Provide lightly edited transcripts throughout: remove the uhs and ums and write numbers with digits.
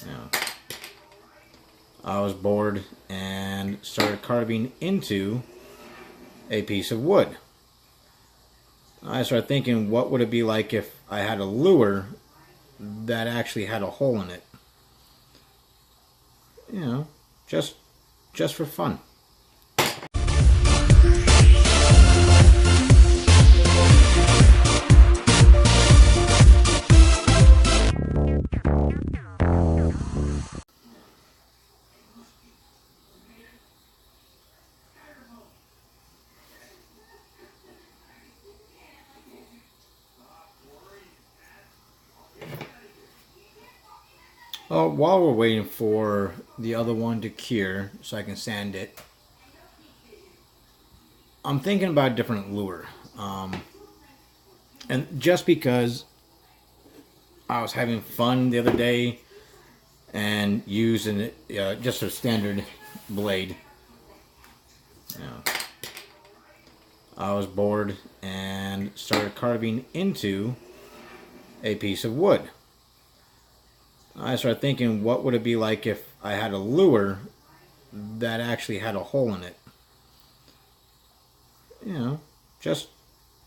know, I was bored and started carving into a piece of wood. I started thinking, what would it be like if I had a lure that actually had a hole in it? You know, just for fun. While we're waiting for the other one to cure so I can sand it, I'm thinking about a different lure. And just because I was having fun the other day and using it, just a standard blade, you know, I was bored and started carving into a piece of wood. I started thinking, what would it be like if I had a lure that actually had a hole in it? You know, just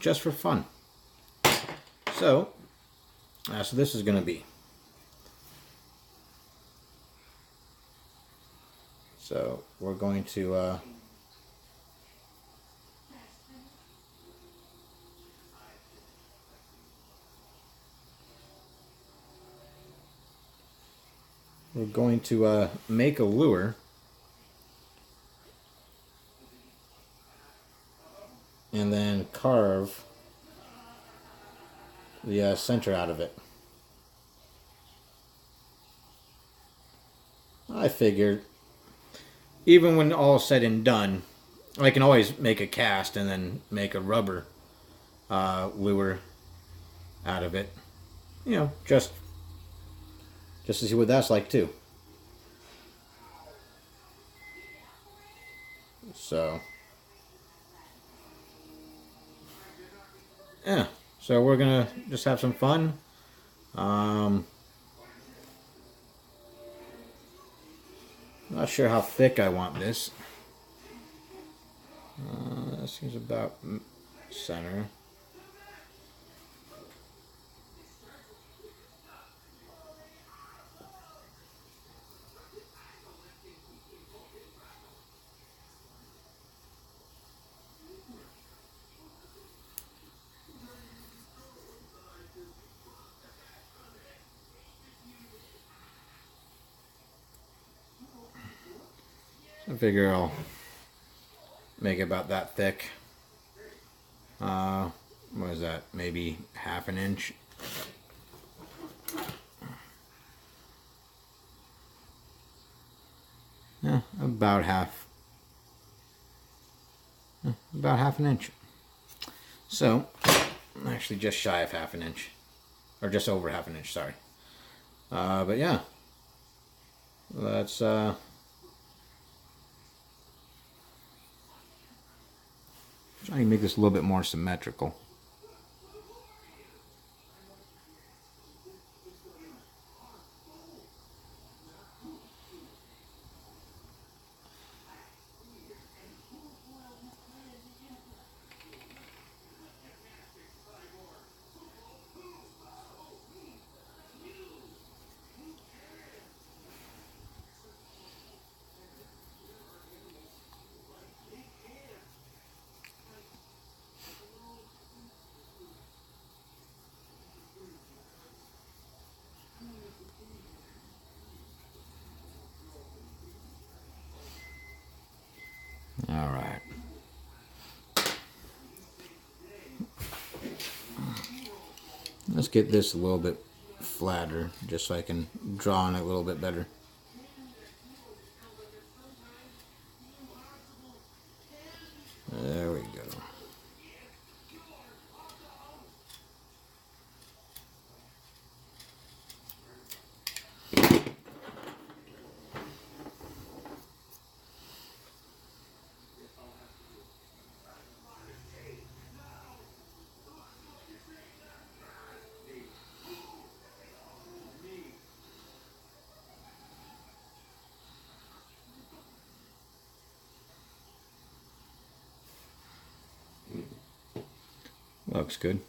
for fun. So that's what this is going to be. So we're going to make a lure and then carve the center out of it. I figured, even when all is said and done, I can always make a cast and then make a rubber lure out of it. You know, just to see what that's like too. So, yeah. So we're gonna just have some fun. Not sure how thick I want this. That seems about center. I figure I'll make it about that thick. What is that? Maybe half an inch. Yeah, about half an inch. So, actually just shy of half an inch. Or just over half an inch, sorry. But yeah. Let's try and make this a little bit more symmetrical. All right. Let's get this a little bit flatter, just so I can draw on it a little bit better. There we go. looks good.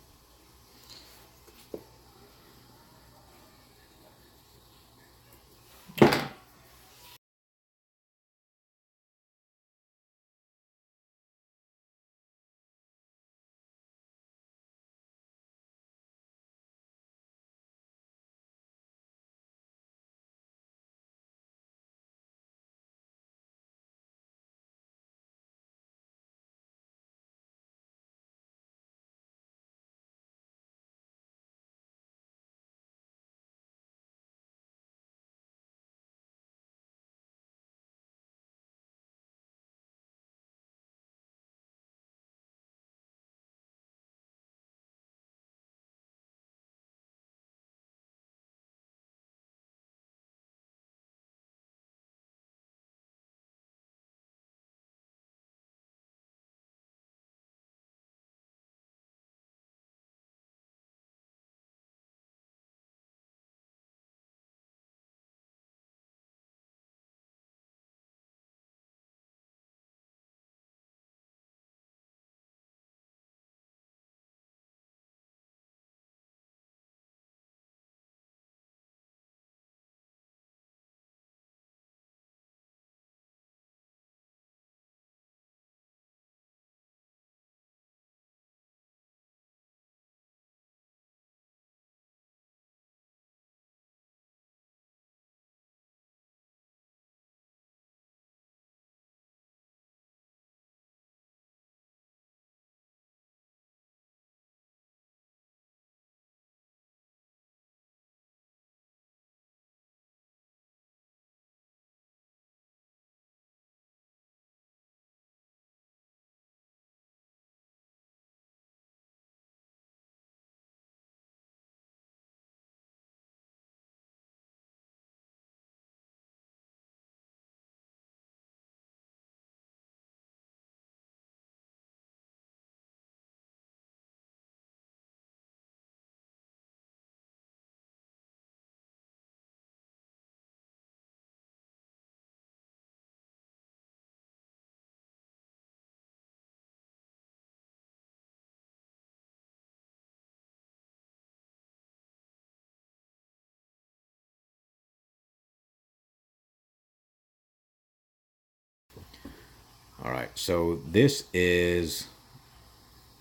All right, so this is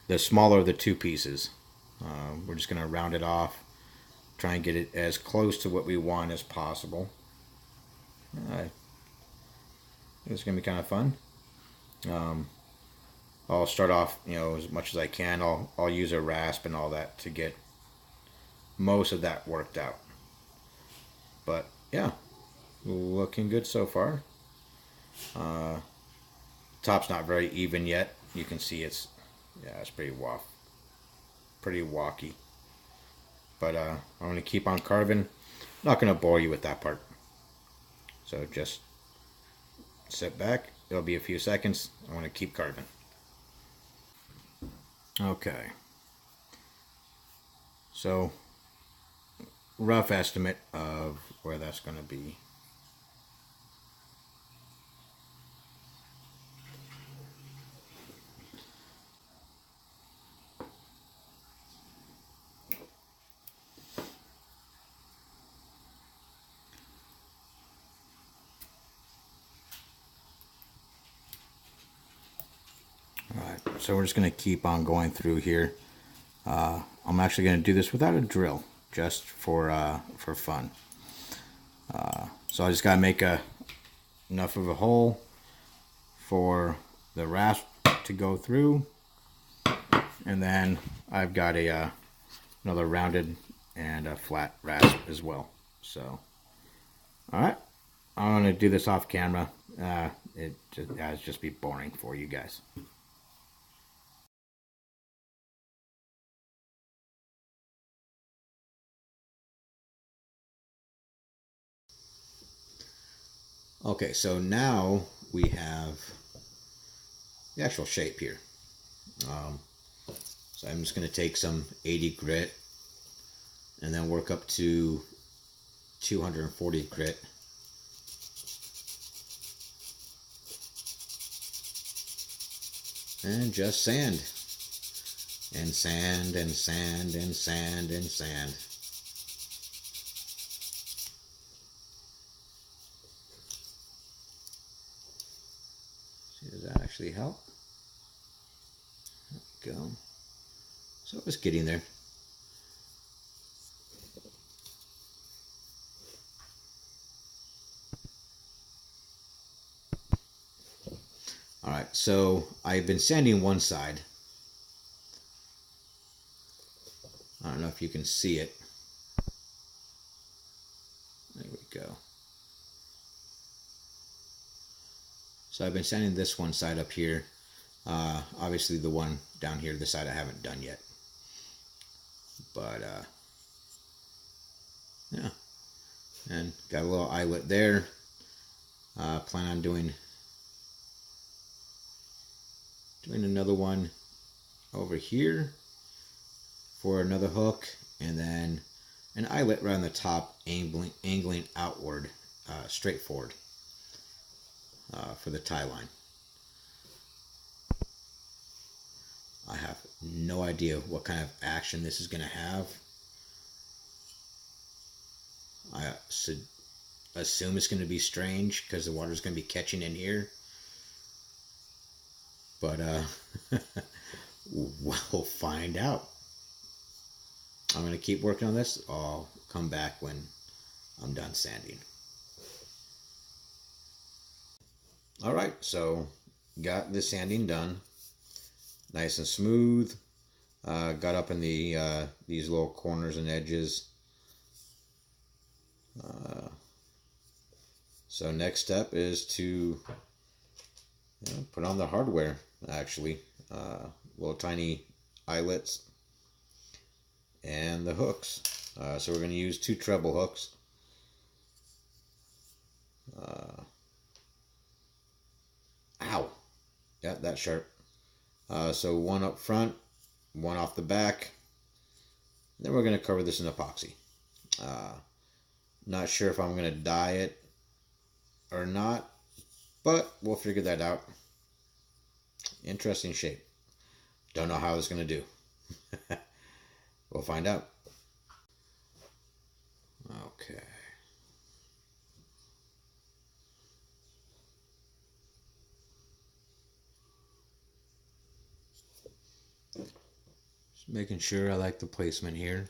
the smaller of the two pieces. We're just going to round it off, try and get it as close to what we want as possible. It's going to be kind of fun. I'll start off, as much as I can. I'll use a rasp and all that to get most of that worked out. But yeah, looking good so far. Top's not very even yet. You can see it's pretty walky. But I'm going to keep on carving. Not going to bore you with that part. So just sit back. It'll be a few seconds. I want to keep carving. Okay. So rough estimate of where that's going to be. So we're just going to keep on going through here. I'm actually going to do this without a drill, just for fun. So I just got to make enough of a hole for the rasp to go through, and then I've got another rounded and a flat rasp as well. So, all right, I'm going to do this off camera. It just be boring for you guys. Okay, so now we have the actual shape here. So I'm just going to take some 80 grit and then work up to 240 grit. And just sand. and sand and sand and sand and sand. See, does that actually help? There we go. So it's getting there. Alright, so I've been sanding one side. I don't know if you can see it. There we go. So I've been sanding this one side up here. Obviously the one down here, the side I haven't done yet. But yeah. And got a little eyelet there. Plan on doing another one over here for another hook, and then an eyelet right on the top, angling outward, straight forward, for the tie line. I have no idea what kind of action this is going to have. I assume it's going to be strange because the water is going to be catching in here. But we'll find out. I'm going to keep working on this. I'll come back when I'm done sanding. Alright, so got the sanding done. Nice and smooth. Got up in the these little corners and edges. So next step is to put on the hardware, actually. Little tiny eyelets and the hooks. So we're going to use 2 treble hooks. Ow! Yeah, that's sharp. So one up front, one off the back. Then we're going to cover this in epoxy. Not sure if I'm going to dye it or not, but we'll figure that out. Interesting shape. Don't know how it's going to do. We'll find out. Okay. Just making sure I like the placement here.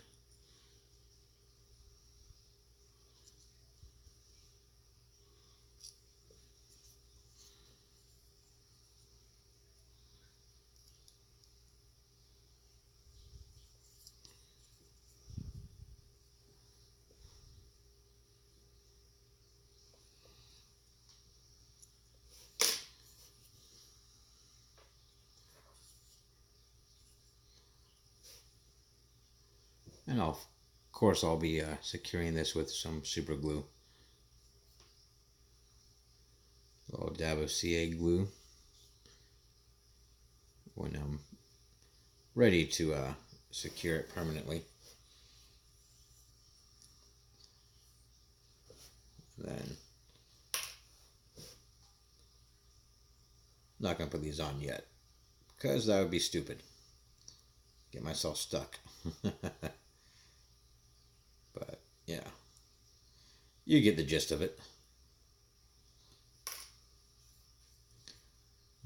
And of course I'll be securing this with some super glue. A little dab of CA glue when I'm ready to secure it permanently. Then I'm not going to put these on yet because that would be stupid. Get myself stuck. But yeah, you get the gist of it.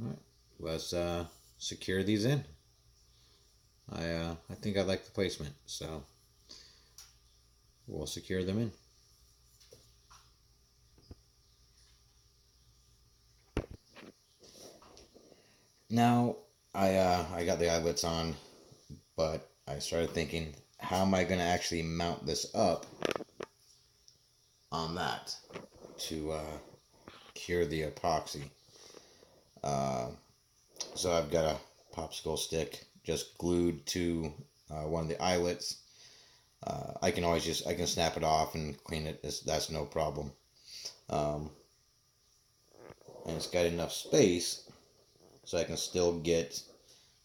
All right, let's secure these in. I think I like the placement, so we'll secure them in. Now I got the eyelets on, but I started thinking, how am I going to actually mount this up on that to cure the epoxy? So I've got a popsicle stick just glued to one of the eyelets. I can snap it off and clean it. That's no problem. And it's got enough space so I can still get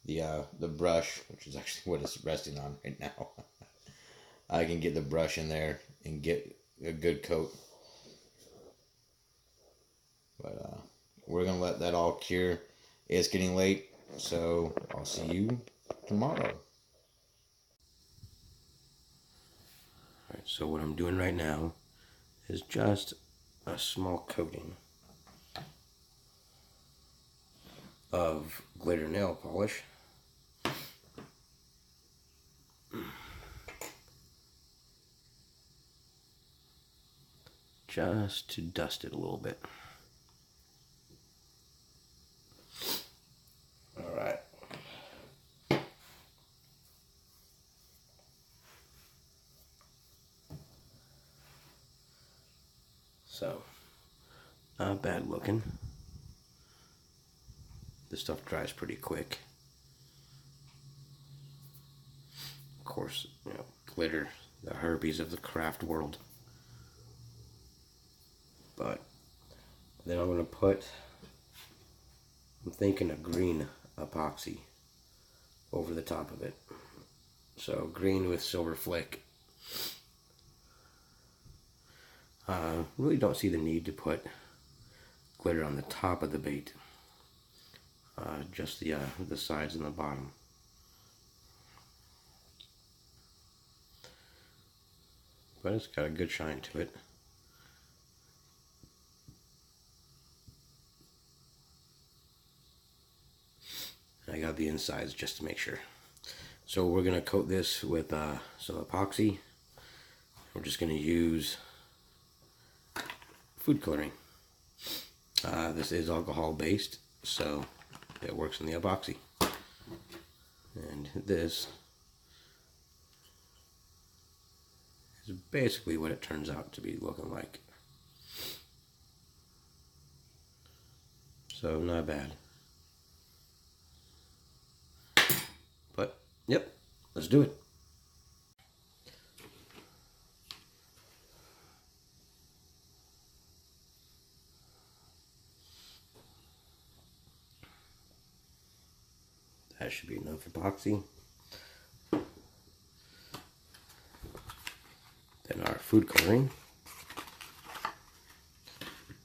the brush, which is actually what it's resting on right now. I can get the brush in there and get a good coat. But we're gonna let that all cure. It's getting late, so I'll see you tomorrow. Alright, so what I'm doing right now is just a small coating of glitter nail polish. Just to dust it a little bit. Alright. So, not bad looking. This stuff dries pretty quick. Of course, you know, glitter, the herpes of the craft world. But then I'm going to put, I'm thinking a green epoxy over the top of it. So green with silver flake. Really don't see the need to put glitter on the top of the bait. Just the sides and the bottom. But it's got a good shine to it. I got the insides just to make sure. So we're going to coat this with some epoxy. We're just going to use food coloring. This is alcohol based, so it works in the epoxy. And this is basically what it turns out to be looking like. So not bad. But, yep, let's do it. That should be enough epoxy. Then our food coloring.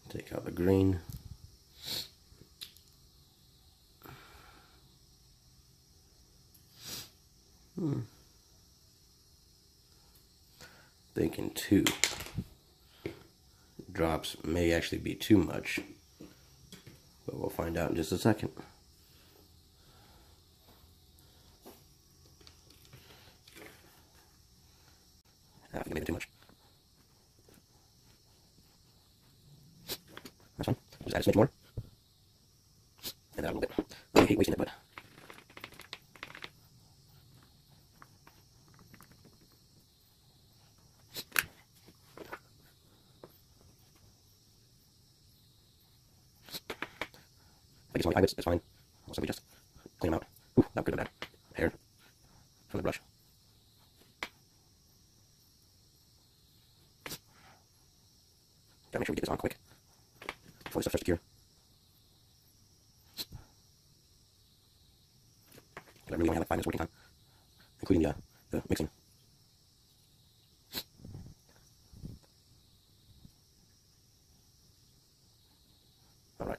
Take out the green. Thinking 2 drops may actually be too much, but we'll find out in just a second. I think maybe too much. That's fine. Just add a smidge more. And that a little bit. I hate wasting it, but I get some eyelets, it's fine. I'll simply just clean them out. Ooh, that could have bad hair from the brush. Gotta make sure we get this on quick before this stuff starts to cure. I really want to have like 5 minutes working time, including the mixing. All right.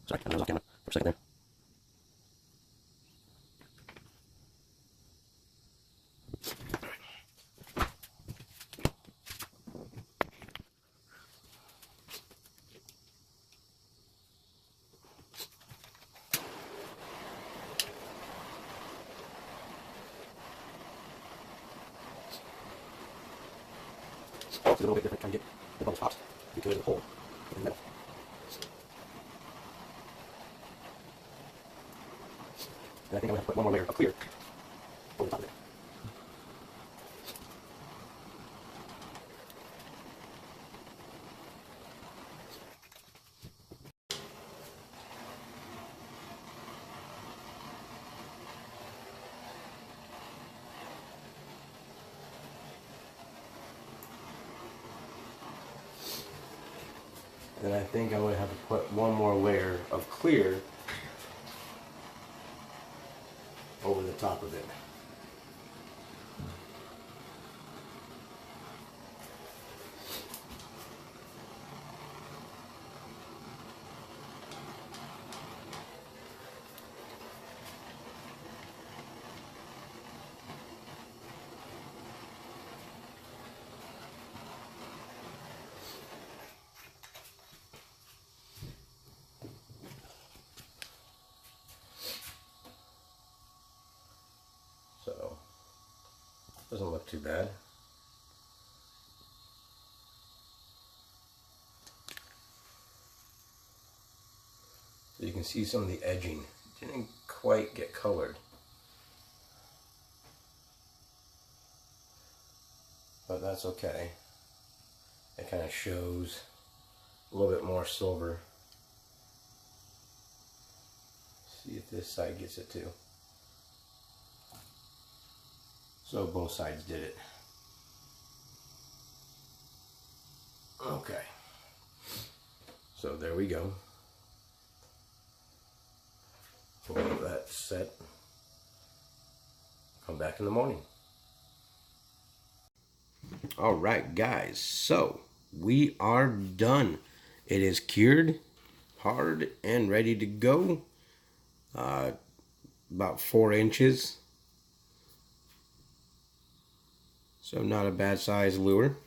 Sorry, I was off camera for a second there. It's a little bit different trying to get the bubbles popped because of the hole in the middle. And I think I'm going to have to put one more layer of clear over the top of it. Then I think I'm going to have to put one more layer of clear over the top of it. look too bad. So you can see some of the edging didn't quite get colored. But that's okay. It kind of shows a little bit more silver. See if this side gets it too. So both sides did it. Okay. So there we go. We'll let that set. Come back in the morning. Alright guys, so we are done. It is cured, hard, and ready to go. About 4 inches. So not a bad size lure.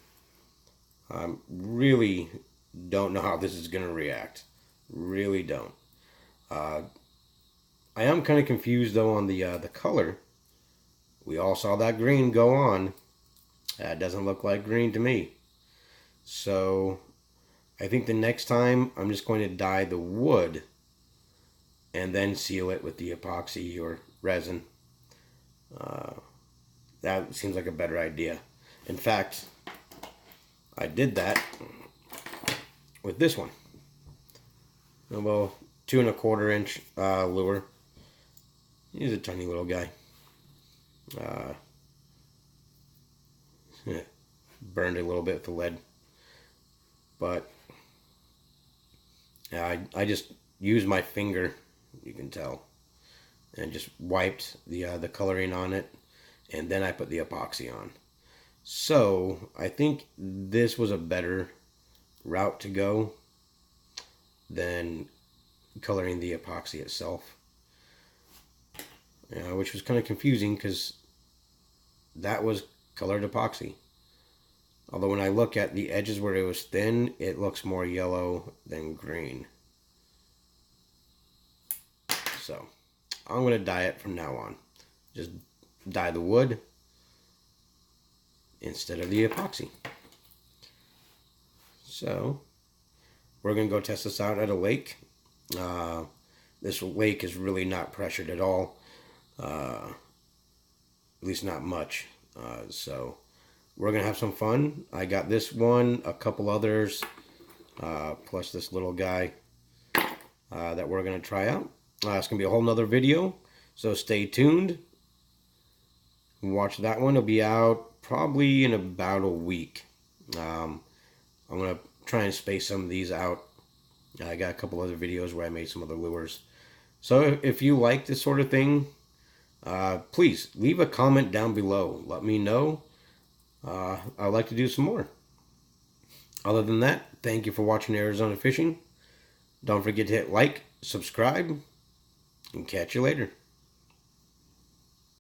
Really don't know how this is going to react. Really don't. I am kind of confused though on the color. We all saw that green go on. That doesn't look like green to me. So I think the next time I'm just going to dye the wood and then seal it with the epoxy or resin. That seems like a better idea. In fact, I did that with this one. Well, 2 1/4 inch lure. He's a tiny little guy. Burned a little bit with the lead, but I just used my finger, you can tell, and just wiped the coloring on it, and then I put the epoxy on. So I think this was a better route to go than coloring the epoxy itself, which was kind of confusing because that was colored epoxy. Although when I look at the edges where it was thin, it looks more yellow than green. So I'm going to dye it from now on. Just dye the wood instead of the epoxy. So we're going to go test this out at a lake. This lake is really not pressured at all. At least not much. So we're going to have some fun. I got this one, a couple others, plus this little guy that we're going to try out. It's going to be a whole nother video, so stay tuned. Watch that one. It'll be out probably in about a week. I'm going to try and space some of these out. I got a couple other videos where I made some other lures. So if you like this sort of thing, please leave a comment down below. Let me know. I'd like to do some more. Other than that, thank you for watching Arizona Fishing. Don't forget to hit like, subscribe, and catch you later.